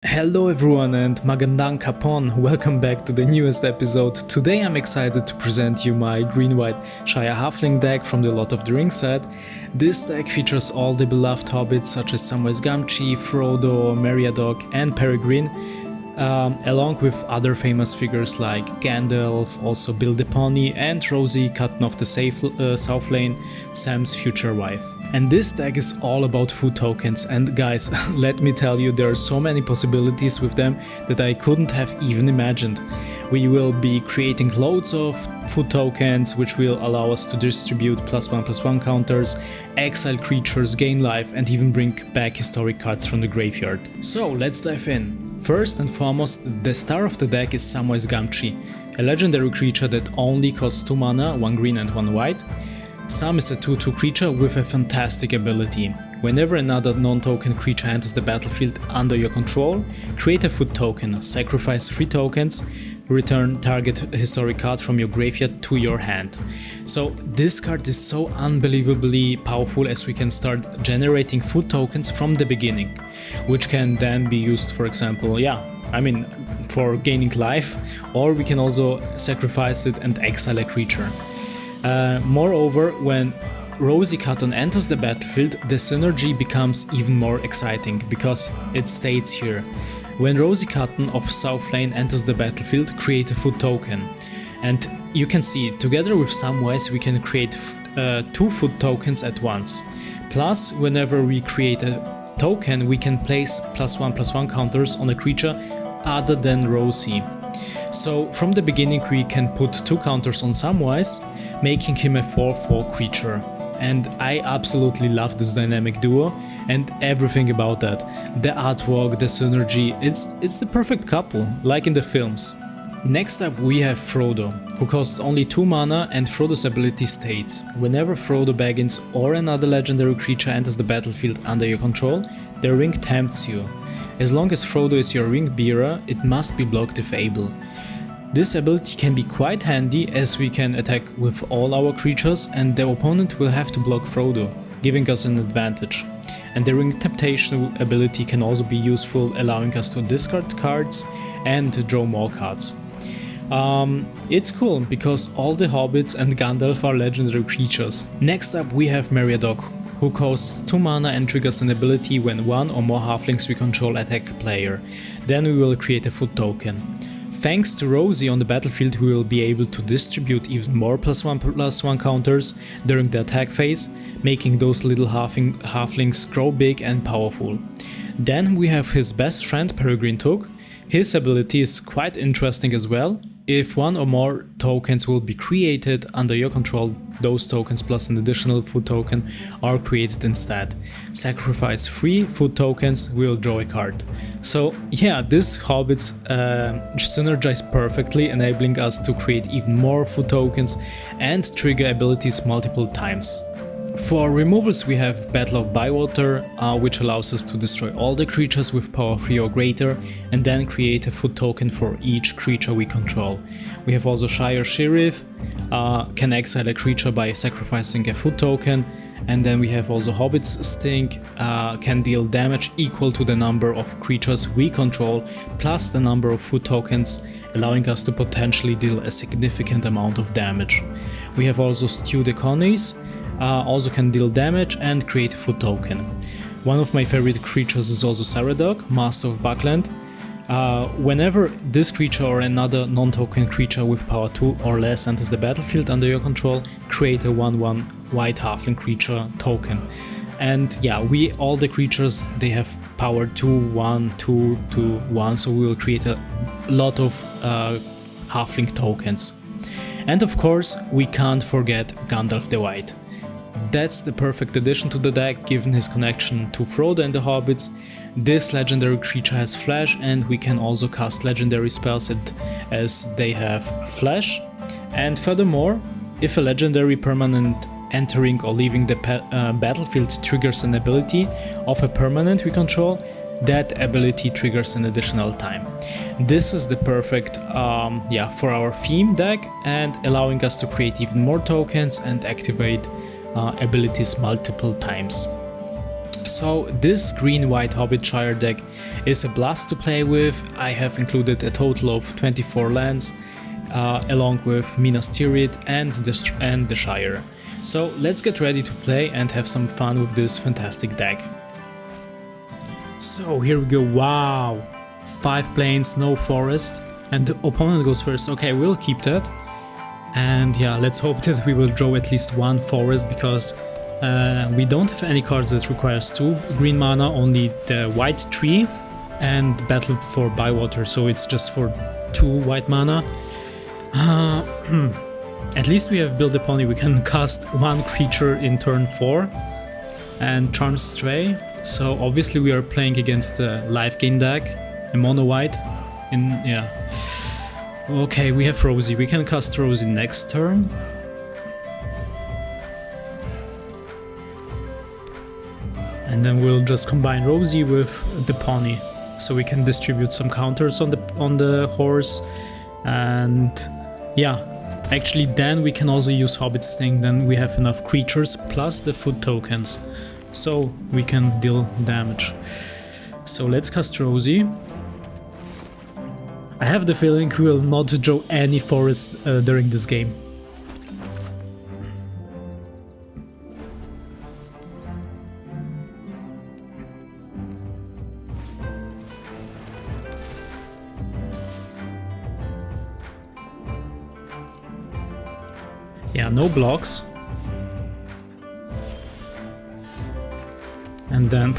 Hello everyone and magandang kapon, welcome back to the newest episode. Today I'm excited to present you my green-white Shire Halfling deck from the Lord of the Rings set. This deck features all the beloved hobbits such as Samwise Gamgee, Frodo, Meriadoc and Peregrine, along with other famous figures like Gandalf, also Bill the Pony and Rosie, Cotton of the South Lane, Sam's future wife. And this deck is all about food tokens, and guys, let me tell you, there are so many possibilities with them that I couldn't have even imagined. We will be creating loads of food tokens which will allow us to distribute +1/+1 counters, exile creatures, gain life and even bring back historic cards from the graveyard. So let's dive in. First and foremost, the star of the deck is Samwise Gamgee, a legendary creature that only costs 2 mana, 1 green and 1 white. Sam is a 2/2 creature with a fantastic ability. Whenever another non-token creature enters the battlefield under your control, create a food token, sacrifice 3 tokens, return target historic card from your graveyard to your hand. So this card is so unbelievably powerful as we can start generating food tokens from the beginning, which can then be used, for example, for gaining life, or we can also sacrifice it and exile a creature. Moreover, when Rosie Cotton enters the battlefield, the synergy becomes even more exciting because it states here: when Rosie Cotton of South Lane enters the battlefield, create a food token. And you can see, together with Samwise, we can create 2 food tokens at once. Plus, whenever we create a token, we can place +1/+1 counters on a creature other than Rosie. So from the beginning we can put 2 counters on Samwise, making him a 4/4 creature. And I absolutely love this dynamic duo and everything about that. The artwork, the synergy, it's the perfect couple, like in the films. Next up we have Frodo, who costs only 2 mana, and Frodo's ability states: whenever Frodo Baggins or another legendary creature enters the battlefield under your control, their ring tempts you. As long as Frodo is your ring bearer, it must be blocked if able. This ability can be quite handy as we can attack with all our creatures and the opponent will have to block Frodo, giving us an advantage. And the ring temptation ability can also be useful, allowing us to discard cards and to draw more cards. It's cool because all the hobbits and Gandalf are legendary creatures. Next up we have Meriadoc, who costs 2 mana and triggers an ability when 1 or more halflings we control attack a player. Then we will create a food token. Thanks to Rosie on the battlefield, we will be able to distribute even more +1/+1 counters during the attack phase, making those little halflings grow big and powerful. Then we have his best friend Peregrine Took. His ability is quite interesting as well. If 1 or more tokens will be created under your control, those tokens plus an additional food token are created instead. Sacrifice 3 food tokens, we'll draw a card. So yeah, this hobbits synergize perfectly, enabling us to create even more food tokens and trigger abilities multiple times. For removals we have Battle of Bywater, which allows us to destroy all the creatures with power 3 or greater and then create a food token for each creature we control. We have also Shire Sheriff, can exile a creature by sacrificing a food token, and then we have also Hobbit's Stink, can deal damage equal to the number of creatures we control plus the number of food tokens, allowing us to potentially deal a significant amount of damage. We have also Stew the Connies, also can deal damage and create a food token. One of my favorite creatures is also Saradoc, Master of Buckland. Whenever this creature or another non-token creature with power 2 or less enters the battlefield under your control, create a 1/1 white halfling creature token. And yeah, all the creatures, they have power 2, 1, 2, 2, 1, so we will create a lot of halfling tokens. And of course, we can't forget Gandalf the White. That's the perfect addition to the deck given his connection to Frodo and the hobbits. This legendary creature has flash and we can also cast legendary spells as they have flash. And furthermore, if a legendary permanent entering or leaving the battlefield triggers an ability of a permanent we control, that ability triggers an additional time. This is the perfect for our theme deck and allowing us to create even more tokens and activate abilities multiple times. So this green-white Hobbitshire deck is a blast to play with. I have included a total of 24 lands, along with Minas Tirith and the Shire. So let's get ready to play and have some fun with this fantastic deck. So here we go, wow! 5 plains, no forest, and the opponent goes first. Okay, we'll keep that. And yeah, let's hope that we will draw at least 1 forest, because we don't have any cards that requires 2 green mana, only the white tree and Battle for Bywater, so it's just for 2 white mana. At least we have Build a Pony, we can cast 1 creature in turn 4 and Charm Stray. So obviously we are playing against the life gain deck, a mono white, and yeah. Okay, we have Rosie, we can cast Rosie next turn. And then we'll just combine Rosie with the pony, so we can distribute some counters on the horse. And yeah, actually then we can also use Hobbit Sting, then we have enough creatures plus the food tokens, so we can deal damage. So let's cast Rosie. I have the feeling we will not draw any forest during this game. Yeah, no blocks. And then,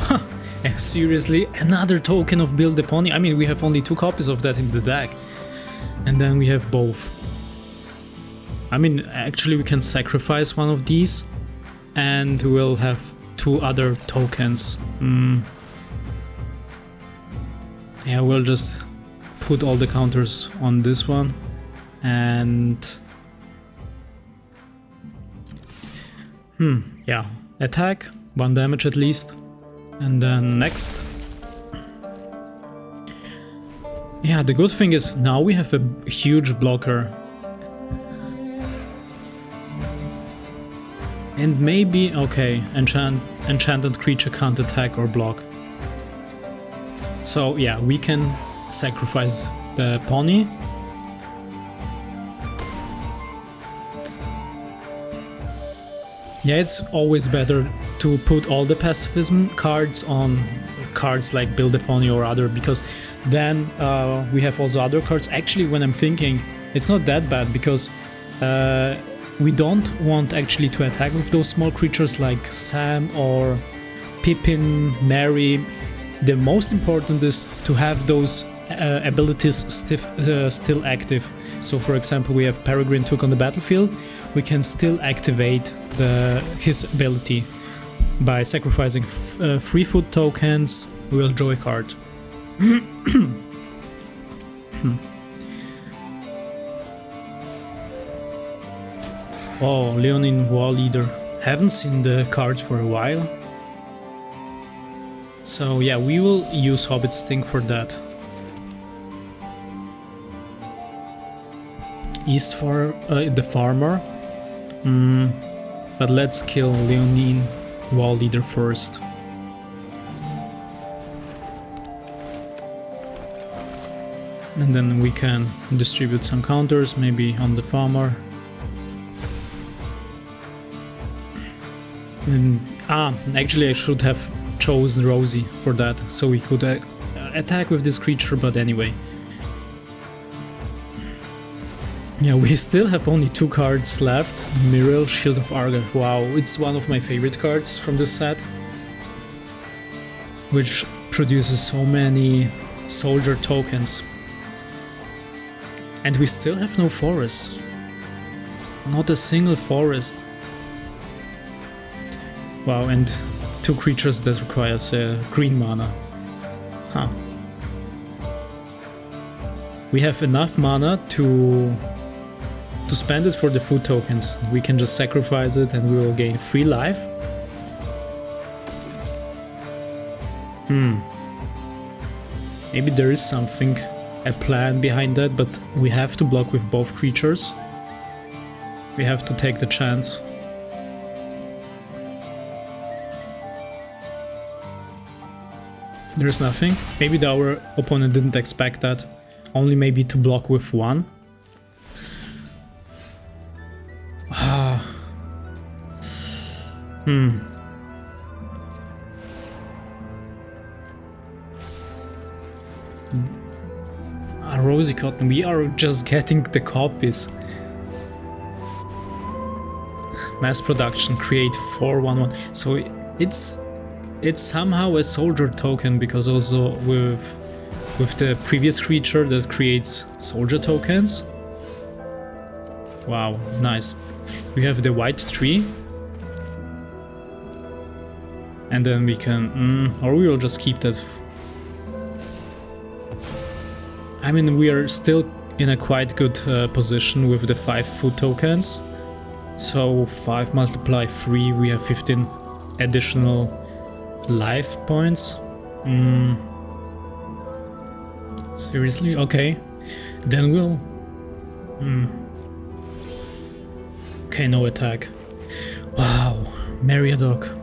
seriously, another token of Build a Pony? I mean, we have only 2 copies of that in the deck. And then we have both. I mean, actually we can sacrifice one of these and we'll have 2 other tokens. Yeah, we'll just put all the counters on this one. And yeah, attack, 1 damage at least, and then next. Yeah, the good thing is now we have a huge blocker. And maybe, okay, enchanted creature can't attack or block. So yeah, we can sacrifice the pony. Yeah, it's always better to put all the pacifism cards on cards like Build a Pony or other, because then we have also other cards. Actually, when I'm thinking, it's not that bad, because we don't want actually to attack with those small creatures like Sam or Pippin, Mary. The most important is to have those abilities still active. So for example, we have Peregrine Took on the battlefield, we can still activate his ability. By sacrificing 3 food tokens, we will draw a card. Oh, Leonine Wall Leader. Haven't seen the card for a while. So yeah, we will use Hobbit Sting for that. East for the farmer. But let's kill Leonine Wall Leader first. And then we can distribute some counters, maybe on the farmer. And, actually I should have chosen Rosie for that, so we could attack with this creature, but anyway. Yeah, we still have only 2 cards left. Miriel, Shield of Argyle. Wow, it's one of my favorite cards from this set, which produces so many soldier tokens. And we still have no forest. Not a single forest. Wow, and 2 creatures that requires green mana. Huh. We have enough mana to spend it for the food tokens. We can just sacrifice it and we will gain 3 life. Maybe there is something, a plan behind that, but we have to block with both creatures. We have to take the chance. There's nothing. Maybe our opponent didn't expect that. Only maybe to block with one. Rosy Cotton, we are just getting the copies. Mass production, create 411. So it's somehow a soldier token, because also with the previous creature that creates soldier tokens. Wow, nice. We have the white tree. And then we can, or we will just keep that. I mean, we are still in a quite good position with the 5 food tokens. So 5 multiply 3, we have 15 additional life points. Seriously? Okay. Then we'll... Okay, no attack. Wow, Meriadoc.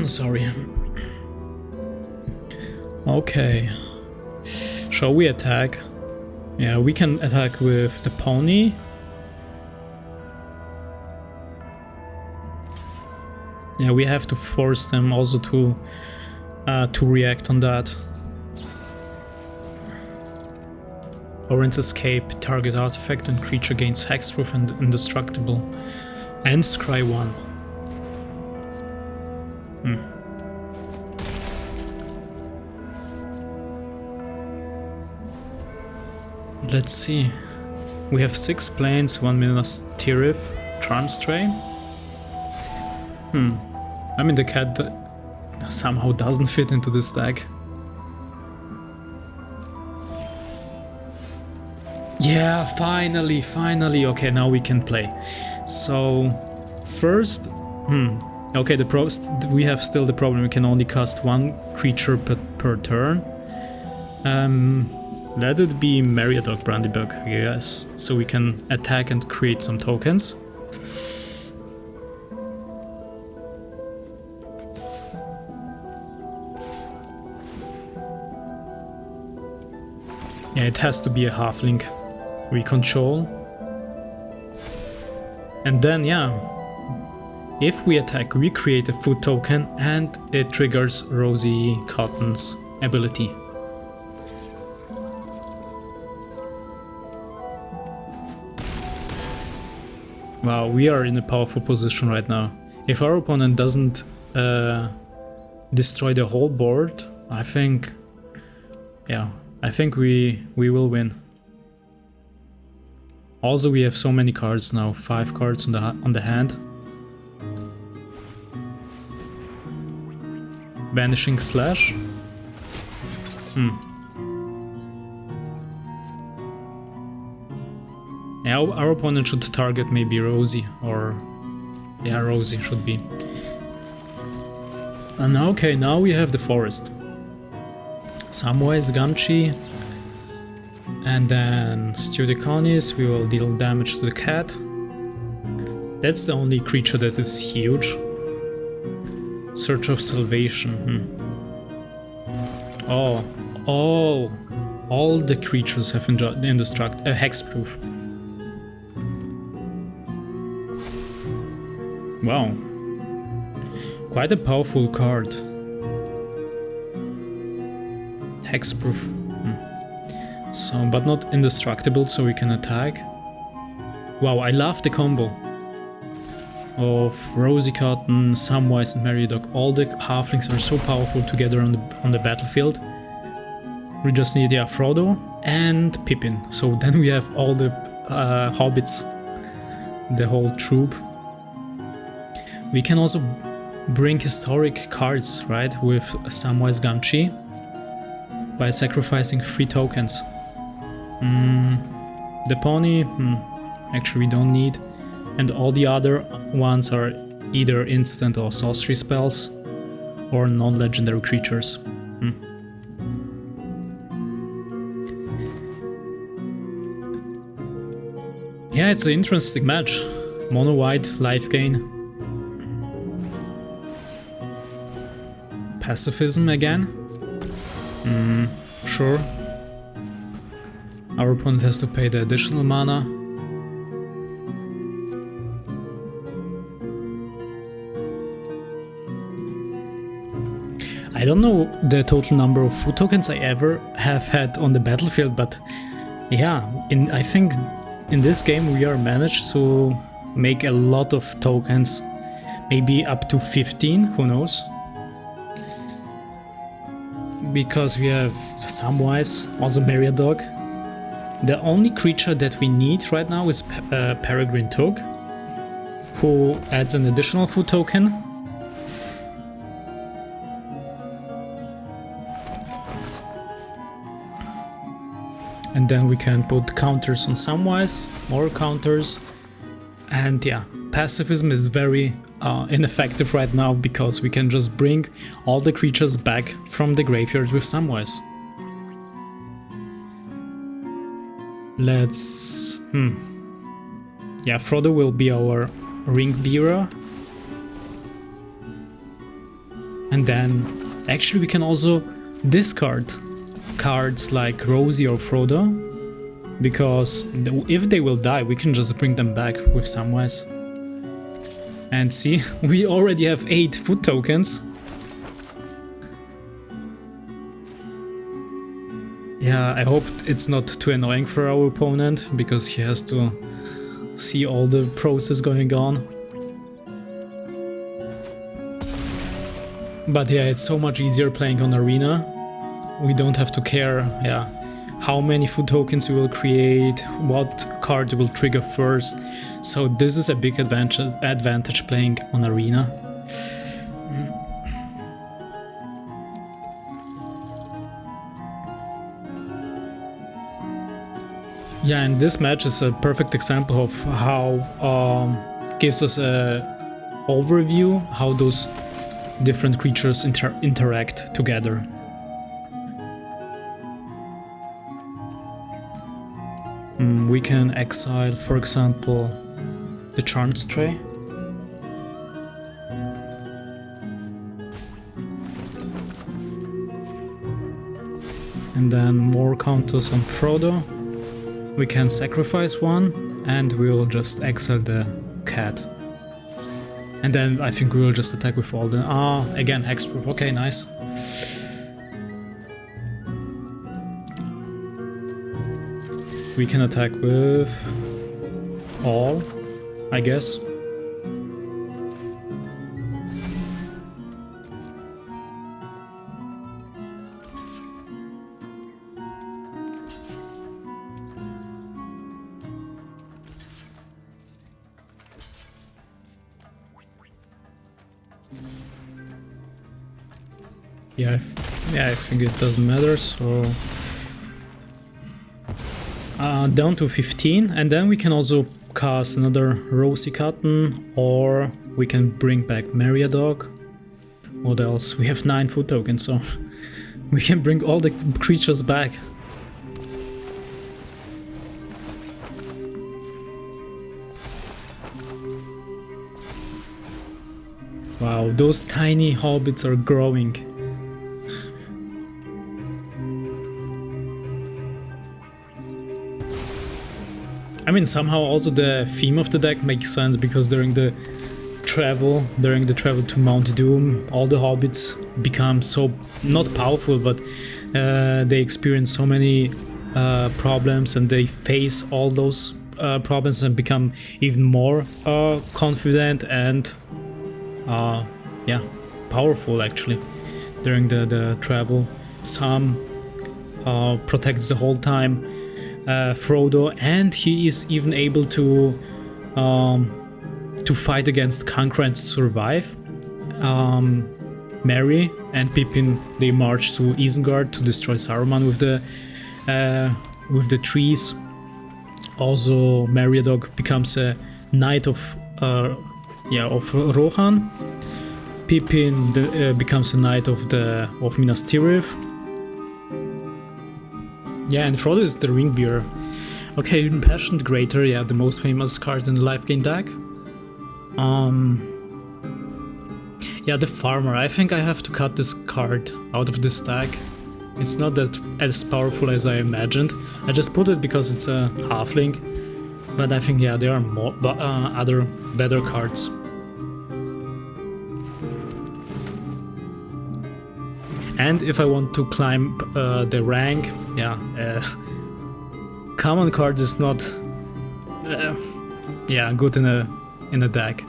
Sorry. Okay. Shall we attack? Yeah, we can attack with the pony. Yeah, we have to force them also to react on that. Orange escape, target artifact and creature gains hexproof and indestructible. And scry 1. Let's see. We have 6 planes, 1 Minas Tirith, Charm Stray. I mean, the cat somehow doesn't fit into this deck. Yeah, finally. Okay, now we can play. So, first... Okay, we have still the problem. We can only cast 1 creature per turn. Let it be Meriadoc Brandybug, I guess, so we can attack and create some tokens. Yeah, it has to be a halfling we control. And then, yeah, if we attack, we create a food token and it triggers Rosy Cotton's ability. Wow, we are in a powerful position right now. If our opponent doesn't destroy the whole board, I think, yeah, I think we will win. Also, we have so many cards now, 5 cards on the hand. Vanishing Slash. Yeah, our opponent should target maybe Rosy, or... yeah, Rosy should be. And okay, now we have the forest. Samwise Gamgee. And then Studiconis, we will deal damage to the cat. That's the only creature that is huge. Search of Salvation. Oh, all the creatures have hexproof. Wow, quite a powerful card. Hexproof. So, but not indestructible, so we can attack. Wow, I love the combo of Rosy Cotton, Samwise and Meriadoc. All the halflings are so powerful together on the battlefield. We just need, yeah, Frodo and Pippin. So then we have all the hobbits, the whole troop. We can also bring historic cards, right, with Samwise Gamgee by sacrificing 3 tokens. The pony, actually we don't need. And all the other ones are either instant or sorcery spells or non-legendary creatures. Yeah, it's an interesting match. Mono white, life gain. pacifism again. Sure. Our opponent has to pay the additional mana. I don't know the total number of food tokens I ever have had on the battlefield, but yeah, I think in this game we are managed to make a lot of tokens, maybe up to 15, who knows? Because we have Samwise, also Meriadoc. The only creature that we need right now is Peregrine Toad, who adds an additional food token. And then we can put counters on Samwise, more counters. And yeah, pacifism is very ineffective right now because we can just bring all the creatures back from the graveyard with Samwise. Let's... Yeah, Frodo will be our ring bearer. And then actually we can also discard cards like Rosie or Frodo, because if they will die, we can just bring them back with Samwise. And see, we already have 8 food tokens. Yeah, I hope it's not too annoying for our opponent, because he has to see all the process going on. But yeah, it's so much easier playing on Arena. We don't have to care, yeah, how many food tokens we will create, what card will trigger first. So this is a big advantage playing on Arena. Yeah, and this match is a perfect example of how gives us a overview how those different creatures interact together. We can exile, for example, the Charmed Stray. And then more counters on Frodo. We can sacrifice one, and we'll just exile the cat. And then I think we will just attack with all the... again, hexproof. Okay, nice. We can attack with all, I guess. Yeah, I think it doesn't matter, so... down to 15, and then we can also cast another Rosie Cotton, or we can bring back Meriadoc. What else? We have 9 food tokens, so we can bring all the creatures back. Wow, those tiny hobbits are growing. I mean, somehow also the theme of the deck makes sense, because during the travel to Mount Doom, all the hobbits become so, not powerful, but they experience so many problems, and they face all those problems and become even more confident and yeah, powerful actually during the travel. Sam protects the whole time Frodo, and he is even able to fight against Conqueror and survive. Merry and Pippin, they march to Isengard to destroy Saruman with the trees. Also, Meriadoc becomes a knight of Rohan. Pippin becomes a knight of Minas Tirith. Yeah, and Frodo is the ring bearer. Okay, Impassioned Greater, yeah, the most famous card in the life gain deck. Yeah, the farmer. I think I have to cut this card out of this deck. It's not that as powerful as I imagined. I just put it because it's a halfling, but I think, yeah, there are more other better cards. And if I want to climb the rank, yeah, common card is not, yeah, good in a deck.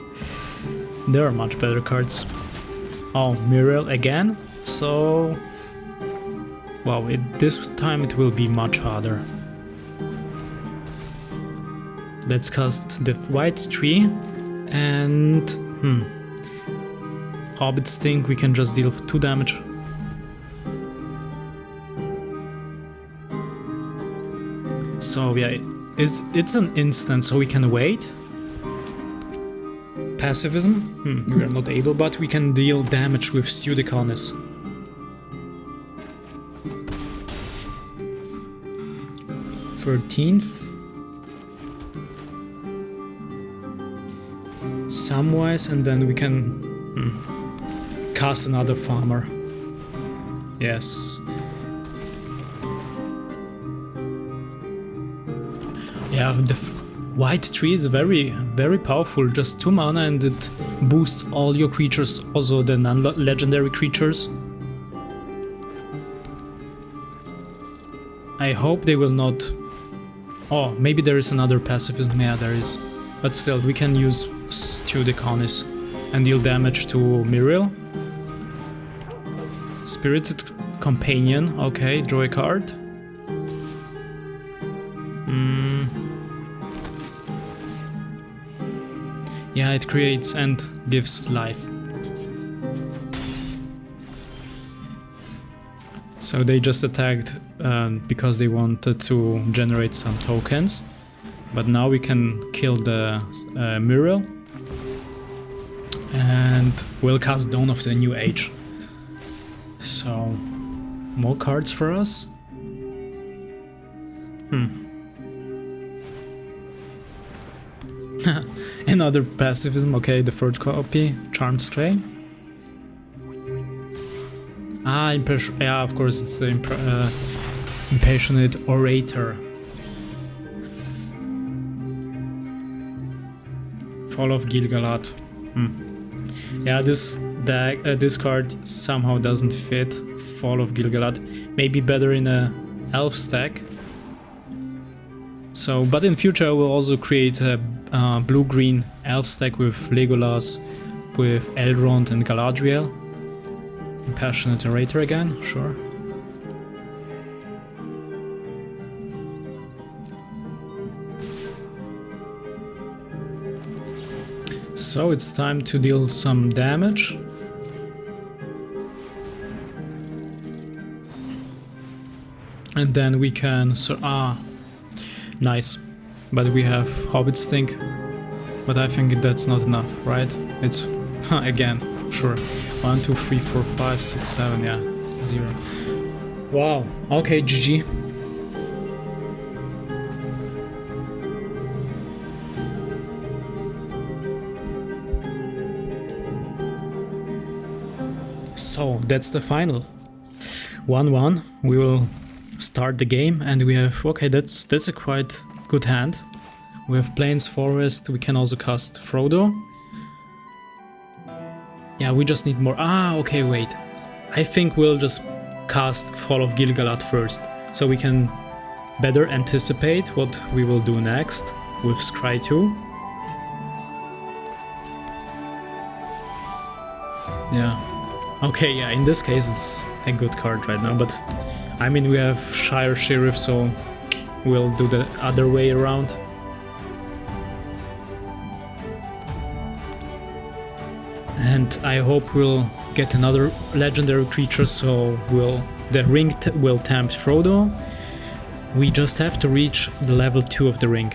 There are much better cards. Oh, Muriel again. So, wow, this time it will be much harder. Let's cast the white tree and hobbits think we can just deal 2 damage. So yeah, it's an instant, so we can wait. Pacifism? We are not able, but we can deal damage with Pseudoconis. (13th). Samwise, and then we can cast another farmer. Yes. Yeah, the white tree is very, very powerful. Just 2 mana and it boosts all your creatures, also the non-legendary creatures. I hope they will not... Oh, maybe there is another pacifism. Yeah, there is. But still, we can use Pseudoconis and deal damage to Muriel. Spirited Companion. Okay, draw a card. Yeah, it creates and gives life. So they just attacked because they wanted to generate some tokens. But now we can kill the Muriel. And we'll cast Dawn of the New Age. So, more cards for us. Another pacifism, okay, the 3rd copy, Charmed Stray. Ah, yeah, of course, it's the Impassionate Orator. Fall of Gil-galad. Yeah, this deck, this card somehow doesn't fit Fall of Gil-galad. Maybe better in a elf stack. So, but in future I will also create a blue-green elf stack with Legolas, with Elrond and Galadriel. Passionate Orator again, sure. So it's time to deal some damage. And then we can... nice. But we have Hobbit Stink. But I think that's not enough, right? It's... again, sure. 1, 2, 3, 4, 5, 6, 7, yeah. 0. Wow, okay, GG. So, that's the final. 1-1, we will start the game and we have... Okay, that's a quite good hand. We have Plains Forest, we can also cast Frodo. Yeah, we just need more... Ah, okay, wait. I think we'll just cast Fall of Gil-galad first, so we can better anticipate what we will do next with Scry 2. Yeah. Okay, yeah, in this case it's a good card right now, but I mean we have Shire Sheriff, so we'll do the other way around. And I hope we'll get another legendary creature, so the ring will tempt Frodo. We just have to reach the level 2 of the ring,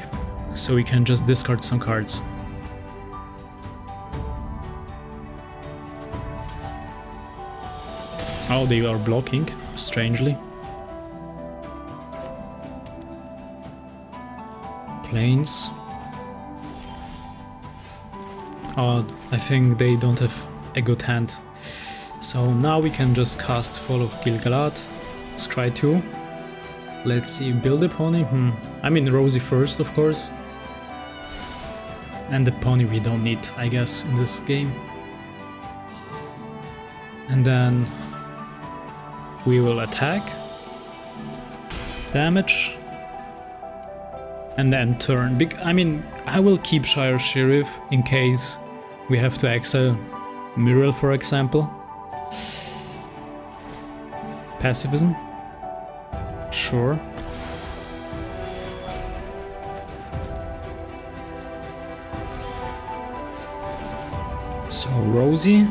so we can just discard some cards. Oh, they are blocking, strangely. Plains. Oh, I think they don't have a good hand. So now we can just cast Fall of Gil-galad. Let's try to. Let's see, build a pony. I mean Rosie first, of course. And the pony we don't need, I guess, in this game. And then we will attack. Damage. And then turn. I mean, I will keep Shire Sheriff in case we have to exile Muriel, for example. Pacifism. Sure. So Rosie.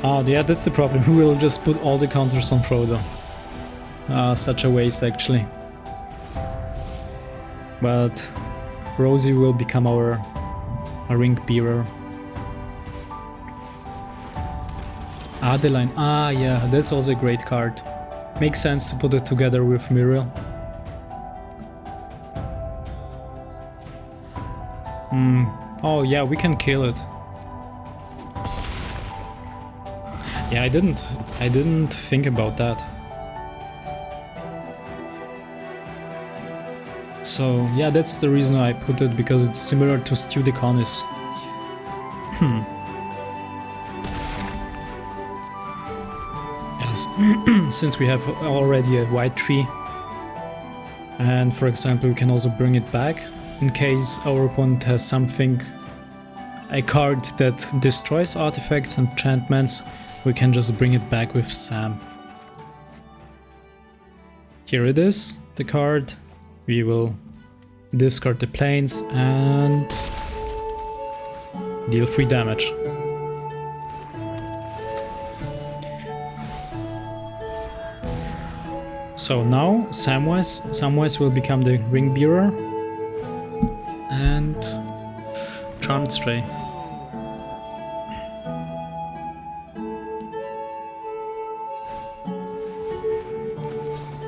Oh yeah, that's the problem. We will just put all the counters on Frodo. Such a waste actually. But Rosie will become our ring bearer. Adeline, yeah, that's also a great card. Makes sense to put it together with Muriel. Oh yeah, we can kill it. Yeah, I didn't think about that. So yeah, that's the reason I put it, because it's similar to Stew the Conis. Yes, since we have already a white tree, and for example we can also bring it back in case our opponent has something, a card that destroys artifacts and enchantments, we can just bring it back with Sam. Here it is, the card. We will discard the planes and deal 3 damage. So now Samwise will become the ring bearer and Charmed Stray.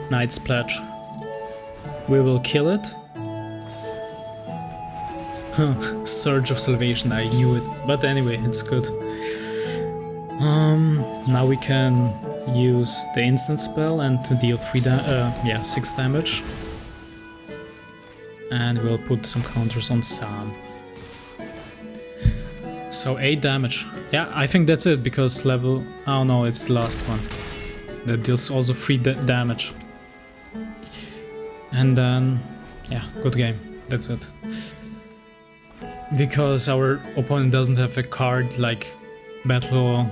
Knight's Pledge. We will kill it. Surge of Salvation, I knew it. But anyway, it's good. Now we can use the instant spell and to deal 6 damage. And we'll put some counters on Sam. So 8 damage. Yeah, I think that's it, because level... Oh no, it's the last one. That deals also 3 damage. And then, yeah, good game. That's it. Because our opponent doesn't have a card like Battle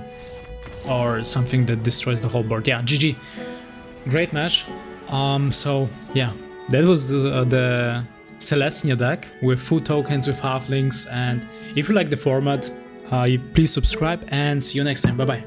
or something that destroys the whole board. Yeah, GG. Great match. So, yeah, that was the Selesnya deck with food tokens, with halflings. And if you like the format, please subscribe and see you next time. Bye-bye.